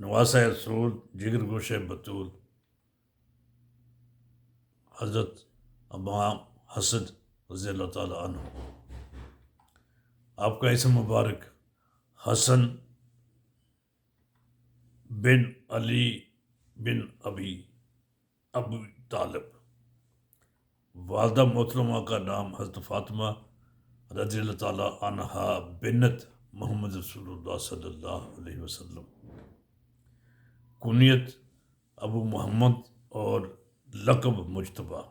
نواسہ رسول جگر گوش بطول حضرت امام حسن رضی اللہ تعالیٰ عنہ۔ آپ کا اسم مبارک حسن بن علی بن ابو طالب، والدہ محترمہ کا نام حضرت فاطمہ رضی اللہ تعالیٰ عنہا بنت محمد رسول اللہ صلی اللہ علیہ وسلم، کنیت ابو محمد اور لقب مجتبہ،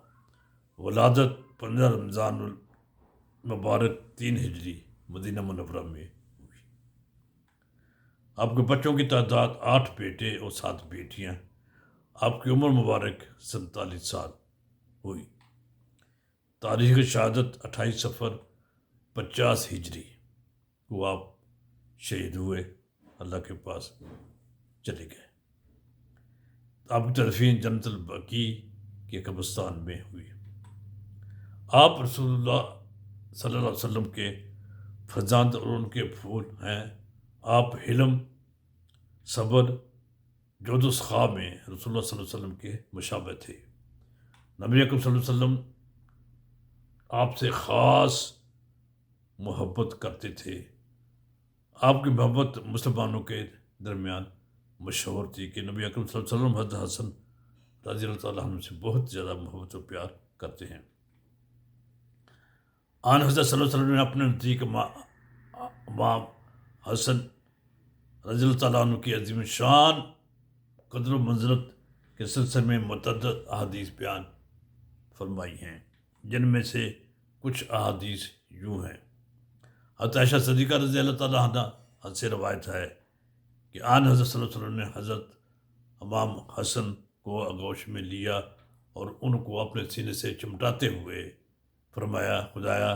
ولادت 15 رمضان المبارک 3 ہجری مدینہ منورہ میں ہوئی۔ آپ کے بچوں کی تعداد 8 بیٹے اور 7 بیٹیاں۔ آپ کی عمر مبارک 47 سال ہوئی۔ تاریخ شہادت 28 صفر 50 ہجری کو آپ شہید ہوئے، اللہ کے پاس چلے گئے۔ آپ کی تدفین جنت البقیع کے قبرستان میں ہوئی۔ آپ رسول اللہ صلی اللہ علیہ وسلم کے فرزند اور ان کے پھول ہیں۔ آپ حلم، صبر، جود و سخا میں رسول اللہ صلی اللہ علیہ وسلم کے مشابہ تھے۔ نبی اکرم صلی اللہ علیہ وسلم آپ سے خاص محبت کرتے تھے۔ آپ کی محبت مسلمانوں کے درمیان مشہور تھی کہ نبی اکرم صلی اللہ علیہ وسلم حضرت حسن رضی اللہ تعالیٰ عنہ سے بہت زیادہ محبت و پیار کرتے ہیں۔ آن حضرت صلی اللہ علیہ وسلم نے اپنے نزدیک امام حسن رضی اللہ تعالیٰ عنہ کی عظیم شان قدر و منزلت کے سلسلے میں متعدد احادیث بیان فرمائی ہیں، جن میں سے کچھ احادیث یوں ہیں۔ حضرت عائشہ صدیقہ رضی اللہ تعالیٰ عنہ سے روایت ہے کہ آن حضرت صلی اللہ علیہ وسلم نے حضرت امام حسن کو آغوش میں لیا اور ان کو اپنے سینے سے چمٹاتے ہوئے فرمایا، خدایا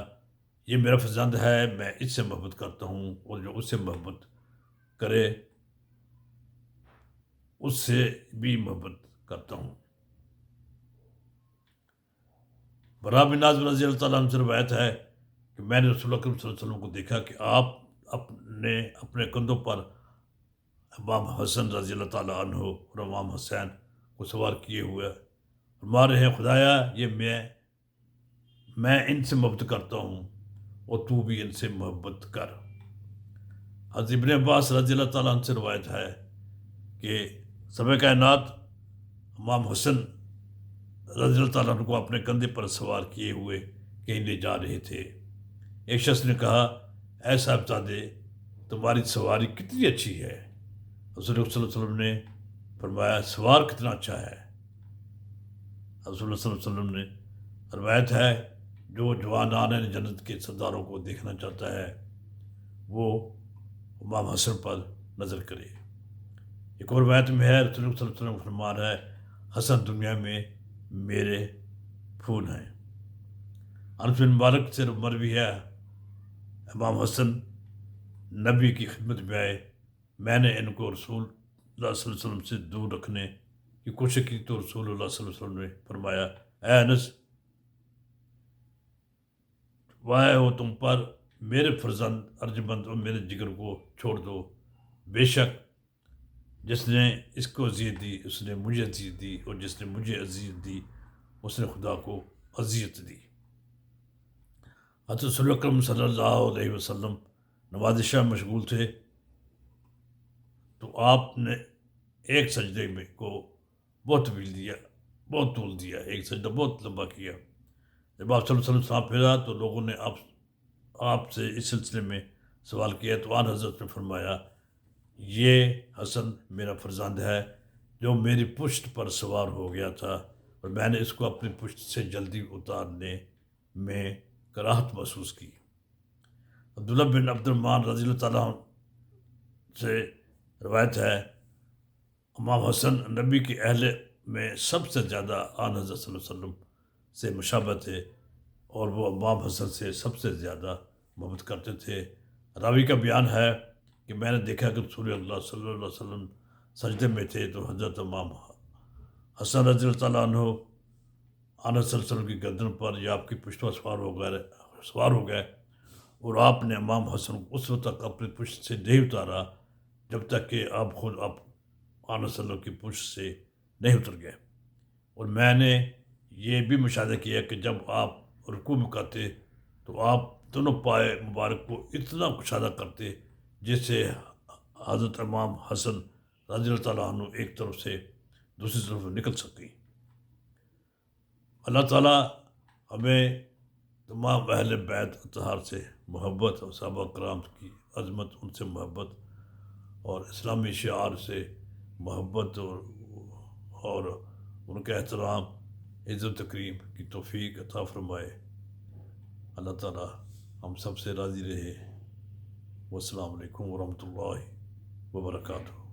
یہ میرا فرزند ہے، میں اس سے محبت کرتا ہوں، اور جو اس سے محبت کرے اس سے بھی محبت کرتا ہوں۔ براء بن عازب رضی اللہ تعالیٰ عنہ سے روایت ہے کہ میں نے رسول اللہ صلی اللہ علیہ وسلم کو دیکھا کہ آپ اپنے کندھوں پر امام حسن رضی اللہ تعالیٰ عنہ اور امام حسین کو سوار کیے ہوئے فرما رہے ہیں، خدایا یہ میں ان سے محبت کرتا ہوں اور تو بھی ان سے محبت کر۔ حضرت ابن عباس رضی اللہ تعالیٰ عنہ سے روایت ہے کہ سب کائنات امام حسن رضی اللہ تعالیٰ عنہ کو اپنے کندھے پر سوار کیے ہوئے کہیں لے جا رہے تھے۔ ایک شخص نے کہا، اے صاحبزادے تمہاری سواری کتنی اچھی ہے۔ رسول اللہ صلی اللہ علیہ وسلم نے فرمایا، سوار کتنا اچھا ہے۔ رسول اللہ صلی اللہ علیہ وسلم نے روایت ہے، جو جوانان جنت کے سرداروں کو دیکھنا چاہتا ہے وہ امام حسن پر نظر کرے۔ ایک اور روایت میں ہے، رسول اللہ صلی اللہ علیہ وسلم فرما رہا ہے، حسن دنیا میں میرے پھول ہیں۔ انس بن مالک سے مروی ہے، امام حسن نبی کی خدمت میں آئے، میں نے ان کو رسول اللہ صلی اللہ علیہ وسلم سے دور رکھنے کی کوشش کی تو رسول اللہ صلی اللہ علیہ وسلم نے فرمایا، اے انس وائے ہو تم پر، میرے فرزند ارجمند اور میرے جگر کو چھوڑ دو، بے شک جس نے اس کو اذیت دی اس نے مجھے اذیت دی، اور جس نے مجھے اذیت دی اس نے خدا کو اذیت دی۔ حضرت رسول اکرم صلی اللہ علیہ وسلم نماز عشاء مشغول تھے تو آپ نے ایک سجدے میں کو بہت طول دیا، ایک سجدہ بہت لمبا کیا۔ جب آپ صلی اللہ علیہ وسلم سانپ پھیرا تو لوگوں نے آپ سے اس سلسلے میں سوال کیا تو آن حضرت نے فرمایا، یہ حسن میرا فرزند ہے جو میری پشت پر سوار ہو گیا تھا، اور میں نے اس کو اپنی پشت سے جلدی اتارنے میں کراہت محسوس کی۔ عبداللہ بن عبد الرحمن رضی اللہ تعالیٰ عنہ سے روایت ہے، امام حسن نبی کے اہل میں سب سے زیادہ آن حضرت صلی اللہ علیہ وسلم سے مشابہ تھے، اور وہ امام حسن سے سب سے زیادہ محبت کرتے تھے۔ راوی کا بیان ہے کہ میں نے دیکھا کہ رسول اللہ صلی اللہ علیہ وسلم سجدے میں تھے تو حضرت امام حسن رضی اللہ تعالیٰ عنہ آن حضرت صلی اللہ علیہ وسلم کی گردن پر یا آپ کی پشت پر سوار ہو گئے اور آپ نے امام حسن کو اس وقت تک اپنی پشت سے نہیں اتارا جب تک کہ آپ خود آن وسلم کی پشت سے نہیں اتر گئے. اور میں نے یہ بھی مشاہدہ کیا کہ جب آپ رکوع میں کرتے تو آپ دونوں پائے مبارک کو اتنا کشادہ کرتے جس سے حضرت امام حسن رضی اللہ تعالیٰ عنہ ایک طرف سے دوسری طرف نکل سکیں. اللہ تعالیٰ ہمیں تمام اہل بیت اطہار سے محبت اور صحابہ کرام کی عظمت، ان سے محبت اور اسلامی شعار سے محبت اور ان کا احترام، عزت و تکریم کی توفیق عطا فرمائے. اللہ تعالیٰ ہم سب سے راضی رہے. والسلام علیکم ورحمۃ اللہ وبرکاتہ.